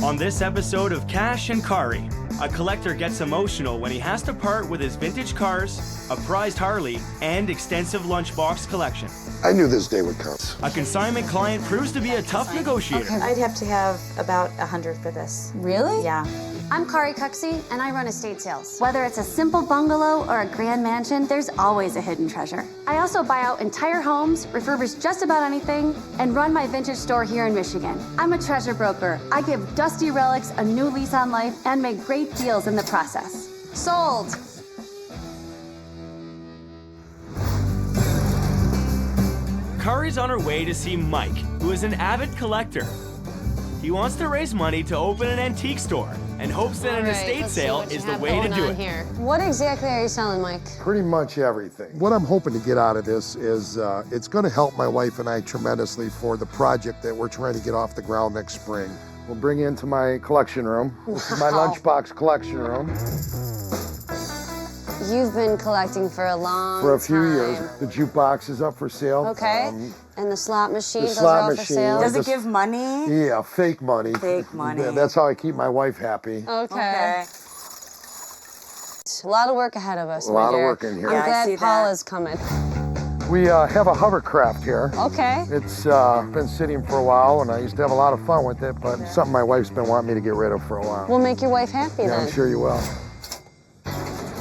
On this episode of Cash and Cari, a collector gets emotional when he has to part with his vintage cars, a prized Harley, and extensive lunchbox collection. I knew this day would come. A consignment client proves to be a tough negotiator. Okay. I'd have to have about 100 for this. Really? Yeah. I'm Cari, and I run estate sales. Whether it's a simple bungalow or a grand mansion, there's always a hidden treasure. I also buy out entire homes, refurbish just about anything, and run my vintage store here in Michigan. I'm a treasure broker. I give dusty relics a new lease on life and make great deals in the process. Sold! Cari's on her way to see Mike, who is an avid collector. He wants to raise money to open an antique store and hopes that an estate sale is the way to do it. Here. What exactly are you selling, Mike? Pretty much everything. What I'm hoping to get out of this is it's going to help my wife and I tremendously for the project that we're trying to get off the ground next spring. We'll bring you into my collection room. This is my lunchbox collection room. You've been collecting for a long time. For a few years. The jukebox is up for sale. Okay. And the slot machine, those slot are all for machine. sale? Does it give money? Yeah, fake money. Fake money. Yeah, that's how I keep my wife happy. Okay. A lot of work ahead of us, A lot of my dear. work in here. I'm Yeah, I see glad Paul that. is coming. We have a hovercraft here. Okay. It's been sitting for a while, and I used to have a lot of fun with it, but it's something my wife's been wanting me to get rid of for a while. We'll make your wife happy Yeah, then. I'm sure you will.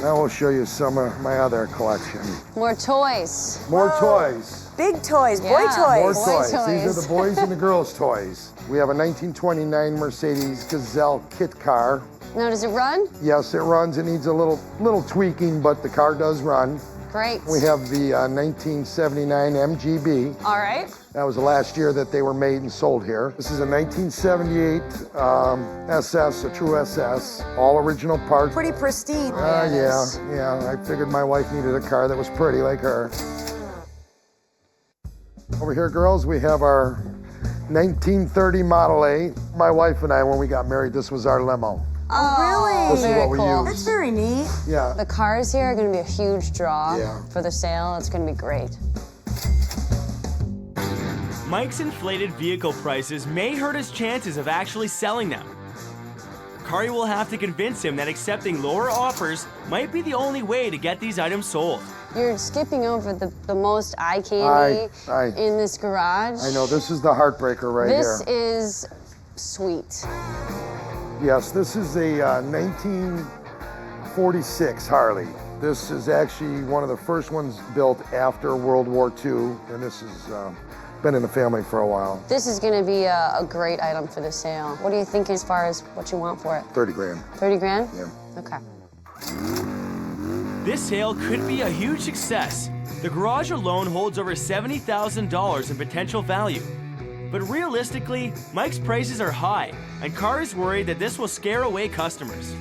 Now we'll show you some of my other collection. More toys. More Whoa. toys. Big toys, Yeah. boy More toys. Boy toys. These toys. are the boys and the girls' toys. We have a 1929 Mercedes Gazelle kit car. Now, does it run? Yes, it runs. It needs a little tweaking, but the car does run. Great. We have the 1979 MGB. All right. That was the last year that they were made and sold here. This is a 1978 SS, a true SS, all original parts. Pretty pristine. Yeah. I figured my wife needed a car that was pretty like her. Over here, girls, we have our 1930 Model A. My wife and I, when we got married, this was our limo. Oh, really? This is Very what we cool. That's use. very neat. Yeah. The cars here are going to be a huge draw Yeah. for the sale. It's going to be great. Mike's inflated vehicle prices may hurt his chances of actually selling them. Cari will have to convince him that accepting lower offers might be the only way to get these items sold. You're skipping over the most eye candy in this garage. I know, this is the heartbreaker right This here. is sweet. Yes, this is a 1946 Harley. This is actually one of the first ones built after World War II, and this has been in the family for a while. This is going to be a great item for the sale. What do you think as far as what you want for it? 30 grand. 30 grand? Yeah. Okay. This sale could be a huge success. The garage alone holds over $70,000 in potential value. But realistically, Mike's prices are high, and Cari is worried that this will scare away customers.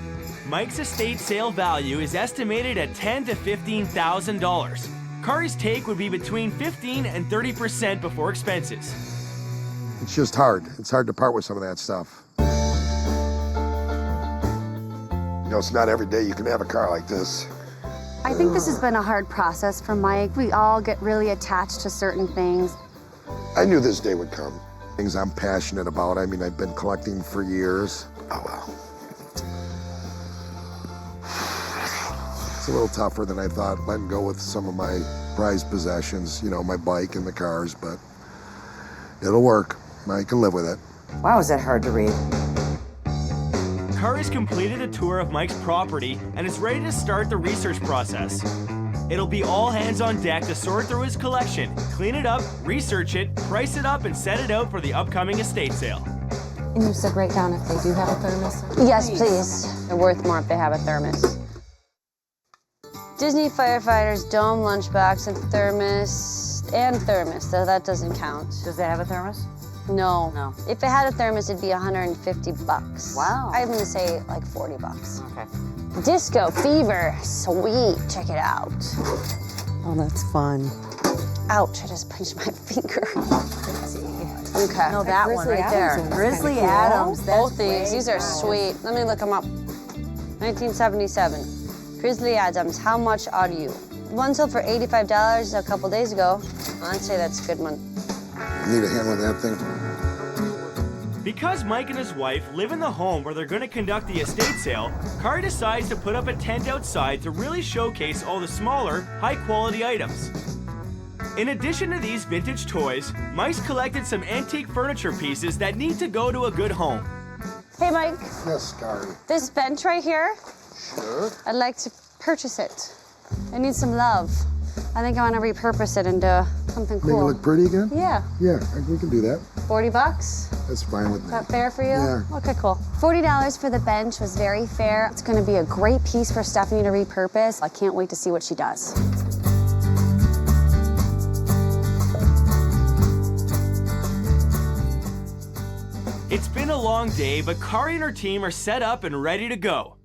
Mike's estate sale value is estimated at $10,000 to $15,000. Cari's take would be between 15% and 30% before expenses. It's just hard. It's hard to part with some of that stuff. You know, it's not every day you can have a car like this. I think this has been a hard process for Mike. We all get really attached to certain things. I knew this day would come. Things I'm passionate about. I mean, I've been collecting for years. Oh, well. It's a little tougher than I thought, letting go with some of my prized possessions, you know, my bike and the cars, but it'll work. I can live with it. Wow, is that hard to read? Cari's completed a tour of Mike's property and is ready to start the research process. It'll be all hands on deck to sort through his collection, clean it up, research it, price it up, and set it out for the upcoming estate sale. And you said write down if they do have a thermos? Yes, please. They're worth more if they have a thermos. Disney Firefighters Dome lunchbox and thermos, so that doesn't count. Does it have a thermos? No. No. If it had a thermos, it'd be $150. Wow. I'm gonna say like $40. Okay. Disco Fever, sweet, check it out. Oh, that's fun. Ouch, I just punched my finger. Okay. No, that one Grizzly right there. Adams one's Grizzly kinda cool. Adams. That's Both these, these are sweet. Let me look them up. 1977. Grizzly Adams, how much are you? One sold for $85 a couple days ago. I'd say that's a good one. Need a hand with that thing? Because Mike and his wife live in the home where they're going to conduct the estate sale, Cari decides to put up a tent outside to really showcase all the smaller, high-quality items. In addition to these vintage toys, Mike's collected some antique furniture pieces that need to go to a good home. Hey, Mike. Yes, Cari. This bench right here, Sure. I'd like to purchase it. It needs some love. I think I want to repurpose it into something Make it cool. look pretty again? Yeah, Yeah, we can do that. $40. That's fine with Is me. that fair for you? Yeah. Okay, cool. $40 for the bench was very fair. It's going to be a great piece for Stephanie to repurpose. I can't wait to see what she does. It's been a long day, but Cari and her team are set up and ready to go.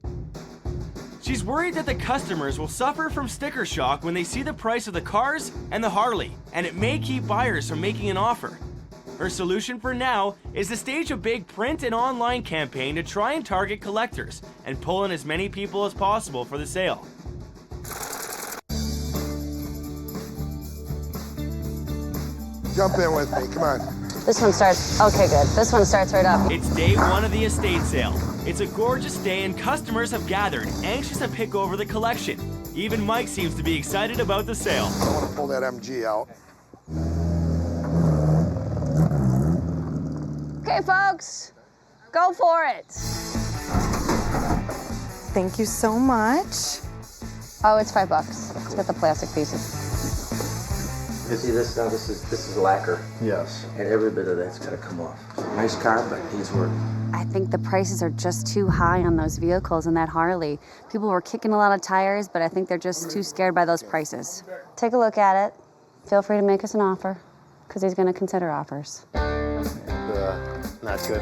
She's worried that the customers will suffer from sticker shock when they see the price of the cars and the Harley, and it may keep buyers from making an offer. Her solution for now is to stage a big print and online campaign to try and target collectors and pull in as many people as possible for the sale. Jump in with me, come on. This one starts, okay, good. This one starts right up. It's day one of the estate sale. It's a gorgeous day and customers have gathered, anxious to pick over the collection. Even Mike seems to be excited about the sale. I want to pull that MG out. Okay, folks, go for it. Thank you so much. Oh, it's $5. Let's get the plastic pieces. You see this now? This is lacquer, Yes. and every bit of that's got to come off. Nice car, but needs work. I think the prices are just too high on those vehicles and that Harley. People were kicking a lot of tires, but I think they're just too scared by those prices. Take a look at it. Feel free to make us an offer, because he's going to consider offers. Not good.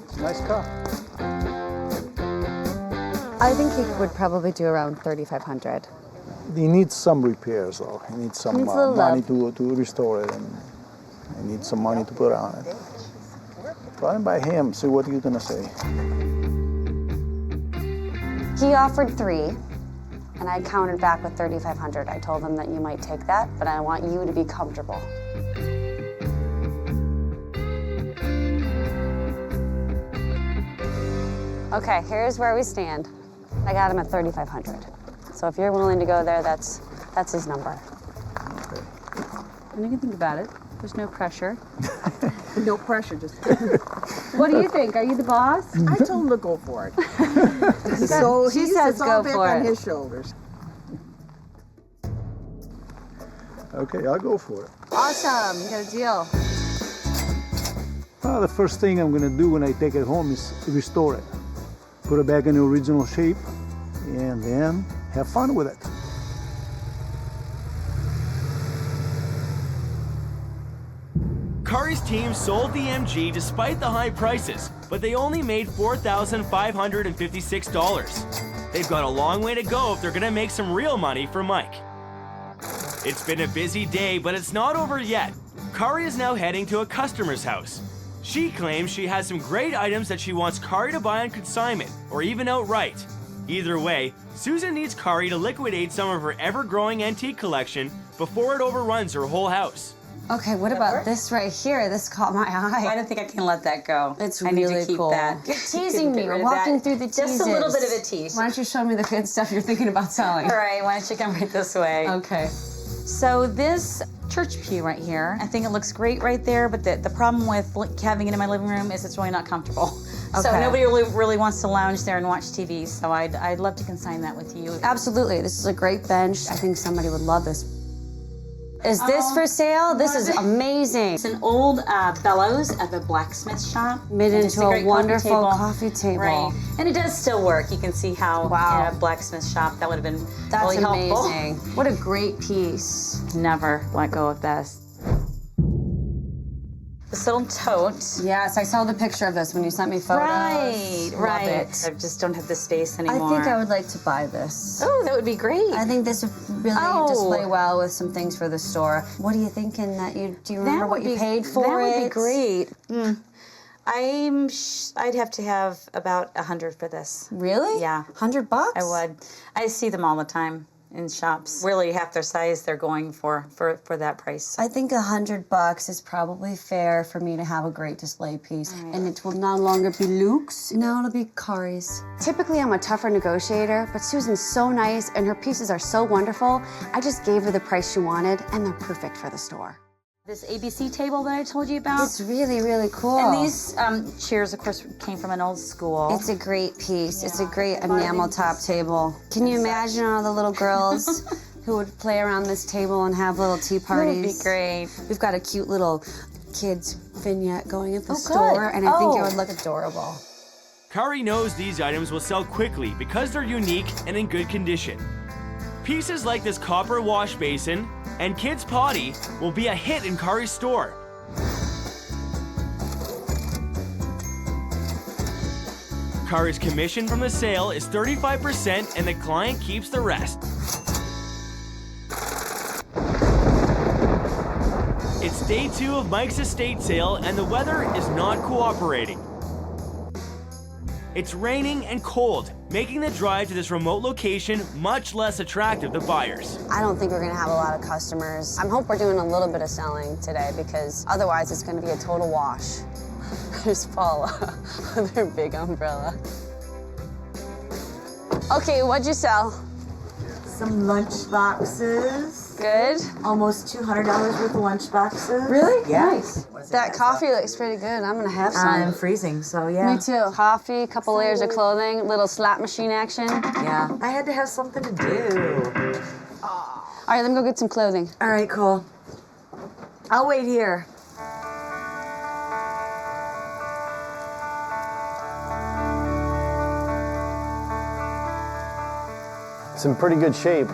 It's a nice car. I think he would probably do around $3,500. He needs some repairs, though. He needs some Needs a little money love. to restore it, and he needs some money to put on it. Run by him, see what he's gonna say. He offered $3,000, and I countered back with $3,500. I told him that you might take that, but I want you to be comfortable. Okay, here's where we stand. I got him at $3,500. So if you're willing to go there, that's his number. Okay. And you can think about it. There's no pressure. No pressure, just. What do you think? Are you the boss? I told him to go for it. So She he says it's all go back for on it. his shoulders. Okay, I'll go for it. Awesome, you got a deal. Well, the first thing I'm gonna do when I take it home is restore it. Put it back in the original shape, and then have fun with it. Cari's team sold the MG despite the high prices, but they only made $4,556. They've got a long way to go if they're gonna make some real money for Mike. It's been a busy day, but it's not over yet. Cari is now heading to a customer's house. She claims she has some great items that she wants Cari to buy on consignment, or even outright. Either way, Susan needs Cari to liquidate some of her ever-growing antique collection before it overruns her whole house. Okay, what about this right here? This caught my eye. I don't think I can let that go. It's I need really to keep cool. that. You're teasing me. Get We're rid of walking that. through the teases. Just a little bit of a tease. Why don't you show me the good stuff you're thinking about selling? All right, why don't you come right this way? Okay. So this church pew right here, I think it looks great right there, but the problem with having it in my living room is it's really not comfortable. So Okay. nobody really wants to lounge there and watch TV, so I'd love to consign that with you. Absolutely. This is a great bench. I think somebody would love this. Is this for sale? This is amazing. It's an old bellows of a blacksmith shop. Made And it's into a great wonderful coffee table. Right. And it does still work. You can see how Wow. in a blacksmith shop that would have been That's really helpful. amazing. What a great piece. Never let go of this. This little tote. Yes, I saw the picture of this when you sent me photos. Right, Love right. it. I just don't have the space I anymore. think I would like to buy this. Oh, that would be great. I think this would really Oh. display well with some things for the store. What are you thinking that you, do you remember what you paid for That would it? be great. I'd have to have about $100 for this. Really? Yeah. $100? I would. I see them all the time. in shops. Really, half their size they're going for that price. I think $100 is probably fair for me to have a great display piece. And it will no longer be Luke's, now it'll be Cari's. Typically I'm a tougher negotiator, but Susan's so nice and her pieces are so wonderful. I just gave her the price she wanted and they're perfect for the store. This ABC table that I told you about. It's really, really cool. And these chairs, of course, came from an old school. It's a great piece. Yeah. It's a great enamel top table. Can you imagine all the little girls who would play around this table and have little tea parties? That would be great. We've got a cute little kids vignette going at the store, and I think it would look adorable. Cari knows these items will sell quickly because they're unique and in good condition. Pieces like this copper wash basin and kids' potty will be a hit in Cari's store. Cari's commission from the sale is 35% and the client keeps the rest. It's day 2 of Mike's estate sale and the weather is not cooperating. It's raining and cold, making the drive to this remote location much less attractive to buyers. I don't think we're gonna have a lot of customers. I hope we're doing a little bit of selling today because otherwise it's gonna be a total wash. There's Paula with her big umbrella. Okay, what'd you sell? Some lunchboxes. Good. Almost $200 worth of lunchboxes. Really? Yeah. Nice. That coffee looks pretty good. I'm gonna have some. I'm freezing, so yeah. Me too. Coffee, a couple layers of clothing, little slot machine action. Yeah. I had to have something to do. All right, let me go get some clothing. All right, cool. I'll wait here. It's in pretty good shape.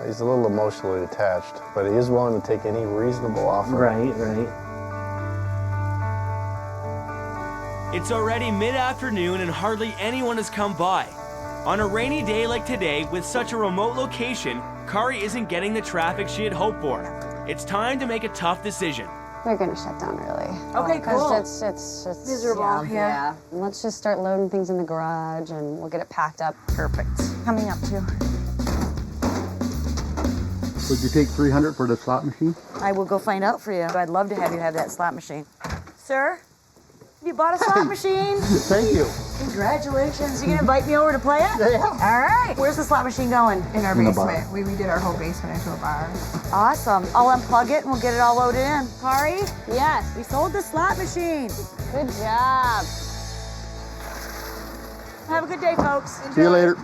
He's a little emotionally attached, but he is willing to take any reasonable offer. Right. It's already mid-afternoon and hardly anyone has come by. On a rainy day like today, with such a remote location, Cari isn't getting the traffic she had hoped for. It's time to make a tough decision. We're gonna shut down early. Okay, cool. It's miserable. Yeah. Let's just start loading things in the garage and we'll get it packed up. Perfect. Coming up too. Would you take $300 for the slot machine? I will go find out for you. I'd love to have you have that slot machine. Sir, you bought a slot machine? Thank you. Congratulations. You gonna invite me over to play it? Yeah. All right. Where's the slot machine going? In our In the basement. bar. We redid our whole basement into a bar. Awesome. I'll unplug it and we'll get it all loaded in. Cari, Yes. we sold the slot machine. Good job. Have a good day, folks. See you later.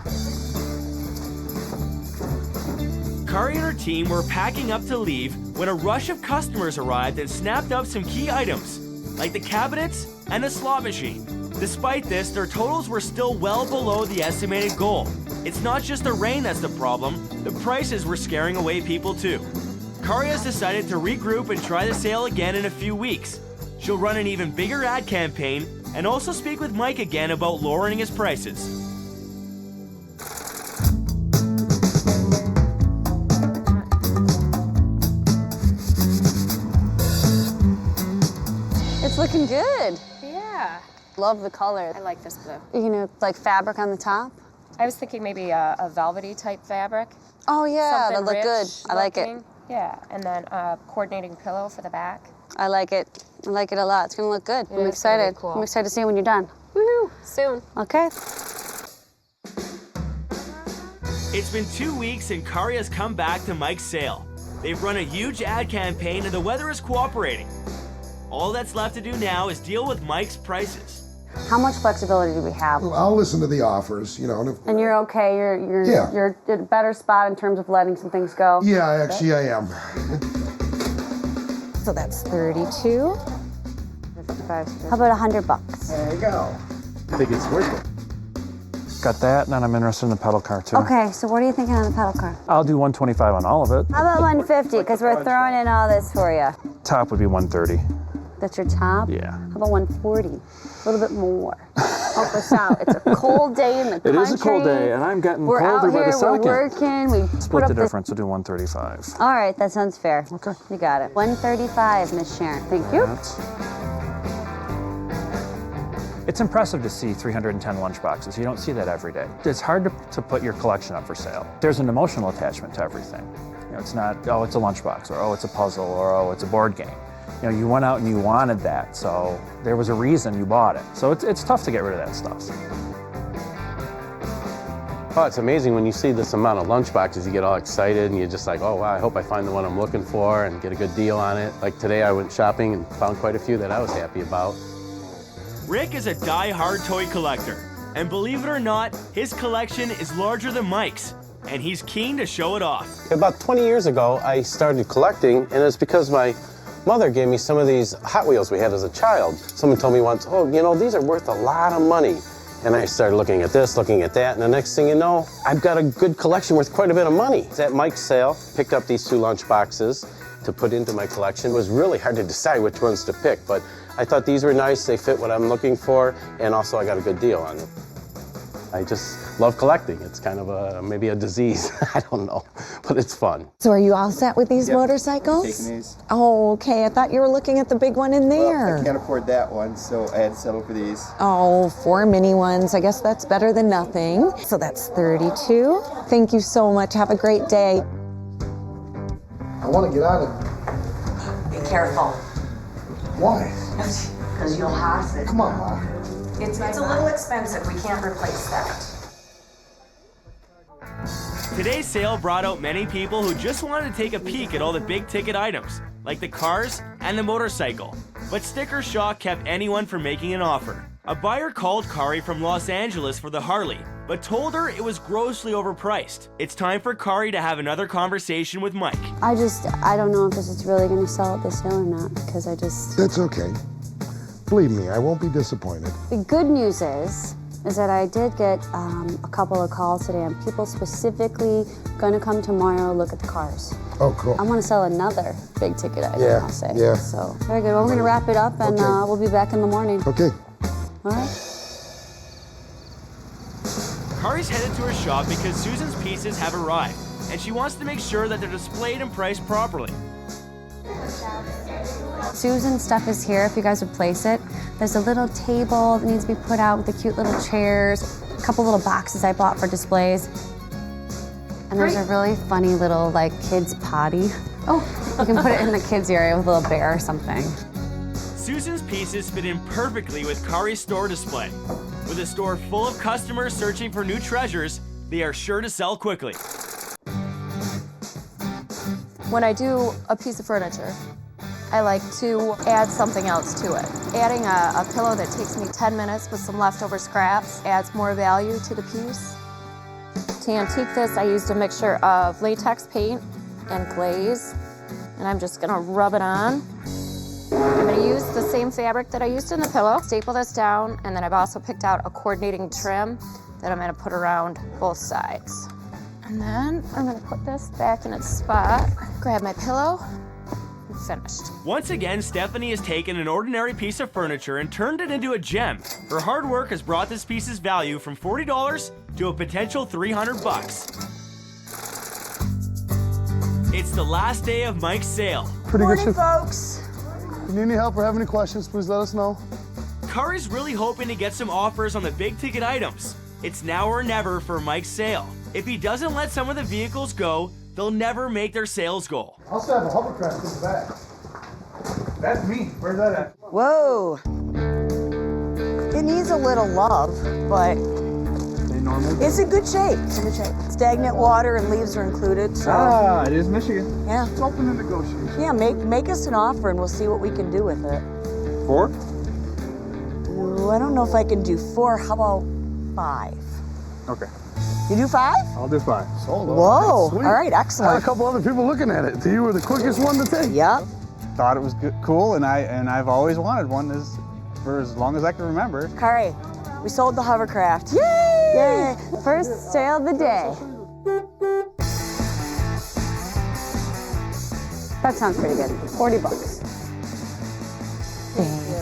Cari and her team were packing up to leave when a rush of customers arrived and snapped up some key items, like the cabinets and the slot machine. Despite this, their totals were still well below the estimated goal. It's not just the rain that's the problem, the prices were scaring away people too. Cari has decided to regroup and try the sale again in a few weeks. She'll run an even bigger ad campaign and also speak with Mike again about lowering his prices. It's looking good. Yeah. Love the color. I like this blue. You know, like fabric on the top. I was thinking maybe a velvety type fabric. Oh yeah, Something that look good. rich I like it. looking. Yeah, and then a coordinating pillow for the back. I like it. I like it a lot. It's gonna look good. Yeah, I'm it's gonna be excited. cool. I'm excited to see it when you're done. Woohoo! Soon. Okay. It's been 2 weeks and Cari has come back to Mike's sale. They've run a huge ad campaign and the weather is cooperating. All that's left to do now is deal with Mike's prices. How much flexibility do we have? I'll listen to the offers, you know. And if, And you're okay. You're Yeah. you're in a better spot in terms of letting some things go. yeah, actually I am. So that's 32. 55. How about $100? There you go. I think it's worth it. Got that, and then I'm interested in the pedal car too. Okay, so what are you thinking on the pedal car? I'll do 125 on all of it. How about 150? Because we're throwing in all this for you. Top would be 130. That's your top? Yeah. How about 140? A little bit more. Help us out. It's a cold day in the country. It is a cold day, and I'm getting We're colder out by the here, second. we're working. We put Split up the this. difference. We'll do 135. All right, that sounds fair. Okay. You got it. 135, Miss Sharon. Thank you. It's impressive to see 310 lunchboxes. You don't see that every day. It's hard to put your collection up for sale. There's an emotional attachment to everything. You know, it's not, oh, it's a lunchbox, or oh, it's a puzzle, or oh, it's a board game. You know, you went out and you wanted that, so there was a reason you bought it. So it's tough to get rid of that stuff. Oh, it's amazing when you see this amount of lunchboxes, you get all excited and you're just like, oh wow, I hope I find the one I'm looking for and get a good deal on it. Like today I went shopping and found quite a few that I was happy about. Rick is a die-hard toy collector, and believe it or not, his collection is larger than Mike's, and he's keen to show it off. About 20 years ago, I started collecting, and it's because my mother gave me some of these Hot Wheels we had as a child. Someone told me once, oh, you know, these are worth a lot of money. And I started looking at this, looking at that, and the next thing you know, I've got a good collection worth quite a bit of money. At Mike's sale, picked up these 2 lunchboxes to put into my collection. It was really hard to decide which ones to pick, but I thought these were nice, they fit what I'm looking for, and also I got a good deal on them. I just love collecting. It's kind of maybe a disease, I don't know, but it's fun. So are you all set with these Yep. motorcycles? Taking these. Oh, okay. I thought you were looking at the big one in there. Well, I can't afford that one, so I had to settle for these. Oh, 4 mini ones. I guess that's better than nothing. So that's 32. Thank you so much. Have a great day. I want to get out of Be careful. Why? Because you'll have it. Come on, Ma. It's a little expensive. We can't replace that. Today's sale brought out many people who just wanted to take a peek at all the big-ticket items, like the cars and the motorcycle. But sticker shock kept anyone from making an offer. A buyer called Cari from Los Angeles for the Harley, but told her it was grossly overpriced. It's time for Cari to have another conversation with Mike. I don't know if this is really going to sell at this sale or not, because That's okay. Believe me, I won't be disappointed. The good news is that I did get a couple of calls today on people specifically going to come tomorrow look at the cars. Oh, cool. I want to sell another big ticket item, Yeah, I'll say. yeah. So, very good. Well, we're going to wrap it up, and Okay. we'll be back in the morning. Okay. All right. Cari's headed to her shop because Susan's pieces have arrived, and she wants to make sure that they're displayed and priced properly. Susan's stuff is here if you guys would place it. There's a little table that needs to be put out with the cute little chairs, a couple little boxes I bought for displays. And there's a really funny little like kids potty. Oh, you can put it in the kids area with a little bear or something. Susan's pieces fit in perfectly with Cari's store display. With a store full of customers searching for new treasures, they are sure to sell quickly. When I do a piece of furniture, I like to add something else to it. Adding a pillow that takes me 10 minutes with some leftover scraps adds more value to the piece. To antique this, I used a mixture of latex paint and glaze, and I'm just gonna rub it on. I'm gonna use the same fabric that I used in the pillow, staple this down, and then I've also picked out a coordinating trim that I'm gonna put around both sides. And then I'm gonna put this back in its spot, grab my pillow, and finished. Once again, Stephanie has taken an ordinary piece of furniture and turned it into a gem. Her hard work has brought this piece's value from $40 to a potential $300. It's the last day of Mike's sale. Pretty Morning, good folks. If you need any help or have any questions, please let us know. Cari's really hoping to get some offers on the big ticket items. It's now or never for Mike's sale. If he doesn't let some of the vehicles go, they'll never make their sales goal. I also have a hovercraft in the back. That's me. Where's that at? Whoa. It needs a little love, but it's in good shape. It's in good shape. Stagnant water and leaves are included. So. It is Michigan. Yeah. It's open to negotiation. Yeah, make us an offer and we'll see what we can do with it. 4? Ooh, I don't know if I can do 4. How about 5? Okay. You do 5? I'll do 5. Sold. Whoa. Sweet. All right, I excellent. had a couple other people looking at it. You were the quickest one to take. Yep. Thought it was cool, and I've always wanted one for as long as I can remember. Cari, we sold the hovercraft. Yay! Yay! First sale of the day. That sounds pretty good. $40.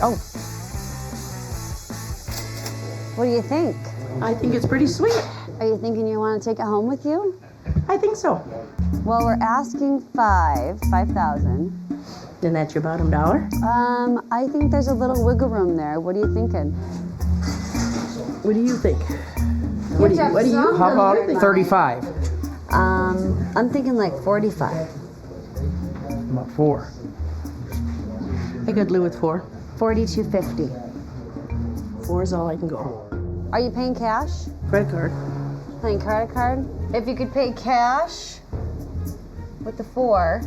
Oh. What do you think? I think it's pretty sweet. Are you thinking you want to take it home with you? I think so. Well, we're asking 5,000. Then that's your bottom dollar? I think there's a little wiggle room there. What are you thinking? What do you think? What do you? How about 35? I'm thinking like 45. About 4. I could live with 4. 42.50. 4 is all I can go. Are you paying cash? Credit card. Paying credit card? If you could pay cash with the 4,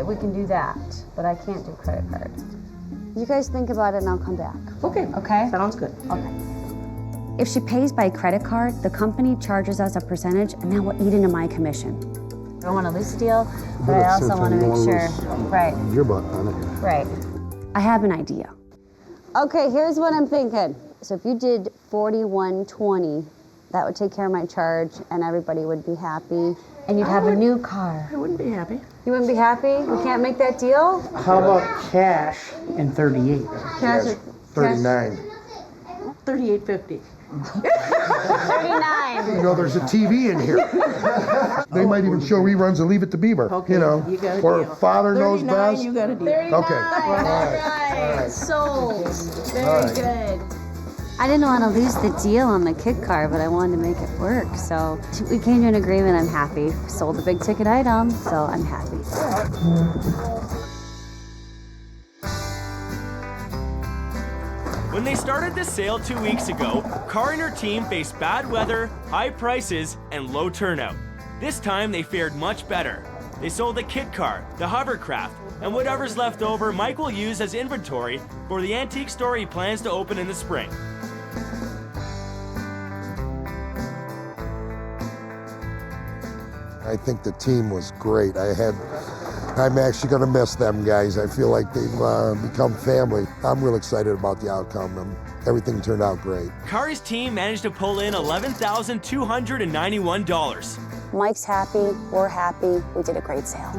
we can do that. But I can't do credit card. You guys think about it and I'll come back. Okay. Okay? Sounds good. Okay. If she pays by credit card, the company charges us a percentage and that will eat into my commission. I don't want to lose the deal, but I also want to make sure. Right. Your butt on it. Right. I have an idea. Okay, here's what I'm thinking. So if you did 41.20, that would take care of my charge and everybody would be happy. And you'd have a new car. I wouldn't be happy. You wouldn't be happy? We can't make that deal? How about cash and 38? Cash. 39. 38.50. 39. You know, there's a TV in here. They might even show reruns of Leave It to Beaver. Okay, you know, you got a or deal. Father Knows 39, Best. you got a deal. 39. Okay. All right. Sold. Very All right. good. I didn't want to lose the deal on the kit car, but I wanted to make it work. So we came to an agreement. I'm happy. Sold a big ticket item, so I'm happy. When they started the sale 2 weeks ago, Cari and her team faced bad weather, high prices, and low turnout. This time they fared much better. They sold the kit car, the hovercraft, and whatever's left over Mike will use as inventory for the antique store he plans to open in the spring. I think the team was great. I'm actually going to miss them guys. I feel like they've become family. I'm real excited about the outcome. Everything turned out great. Cari's team managed to pull in $11,291. Mike's happy. We're happy. We did a great sale.